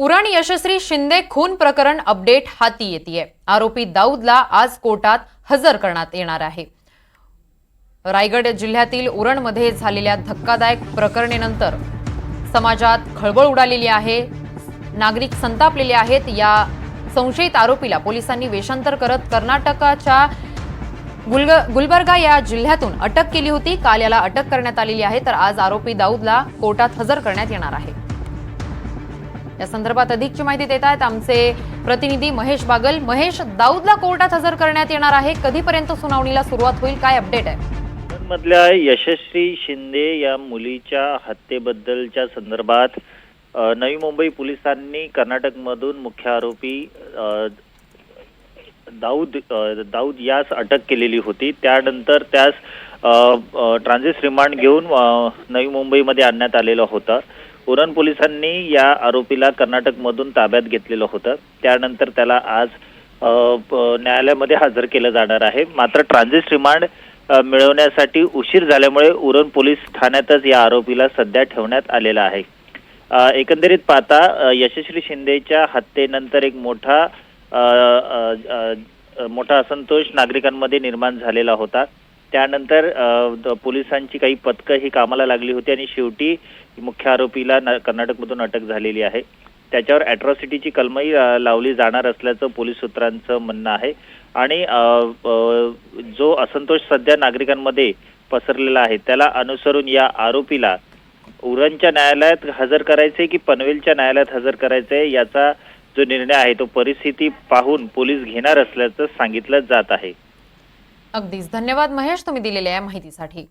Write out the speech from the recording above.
उरण यशस्वी शिंदे खून प्रकरण अपडेट हाती येतेय। आरोपी दाऊदला आज कोर्टात हजर करण्यात येणार आहे। रायगड जिल्ह्यातील उरणमध्ये झालेल्या धक्कादायक प्रकरणेनंतर समाजात खळबळ उडालेली आहे। नागरिक संतापलेले आहेत। या संशयित आरोपीला पोलिसांनी वेषांतर करत कर्नाटकाच्या गुलबर्गा या जिल्ह्यातून अटक केली होती। काल याला अटक करण्यात आलेली आहे, तर आज आरोपी दाऊदला कोर्टात हजर करण्यात येणार आहे। या संदर्भात अधिकची माहिती देत आहेत आमचे प्रतिनिधी महेश बागल। महेश, दाऊदला कोर्टात हजर करण्यात येणार आहे, कधीपर्यंत सुनावणीला सुरुवात होईल, काय अपडेट आहे? मधल्या यशस्वी शिंदे या मुलीच्या हत्येबद्दलच्या संदर्भात नवी मुंबई पोलिसांनी कर्नाटकमधून मुख्य आरोपी दाऊद यास अटक केलेली होती। त्यानंतर त्यास ट्रान्झिट रिमांड घेऊन नवी मुंबईमध्ये आणण्यात आलेलं होतं। उरण पोलिसांनी या आरोपीला कर्नाटकमधून ताब्यात घेतलेलं होतं। त्यानंतर त्याला आज न्यायालयामध्ये हजर केलं जाणार आहे। मात्र ट्रान्झिट रिमांड मिळवण्यासाठी उशीर झाल्यामुळे उरण पोलीस ठाण्यातच या आरोपीला सध्या ठेवण्यात आलेलं आहे। एकंदरीत पाहता यशस्वी शिंदेच्या हत्येनंतर एक मोठा असंतोष नागरिकांमध्ये निर्माण झालेला होता। त्यानंतर पोलिसांची काही पथकं ही कामाला लागली होती आणि शेवटी मुख्य आरोपीला कर्नाटकमधून अटक झालेली आहे। त्याच्यावर अॅट्रॉसिटीची कलमही लावली जाणार असल्याचं पोलीस सूत्रांचं म्हणणं आहे। आणि जो असंतोष सध्या नागरिकांमध्ये पसरलेला आहे त्याला अनुसरून या आरोपीला उरणच्या न्यायालयात हजर करायचे की पनवेलच्या न्यायालयात हजर करायचे याचा जो निर्णय आहे तो परिस्थिती पाहून पोलीस घेणार असल्याचं सांगितलं जात आहे। अगदीच धन्यवाद महेश, तुम्ही दिलेल्या या माहितीसाठी।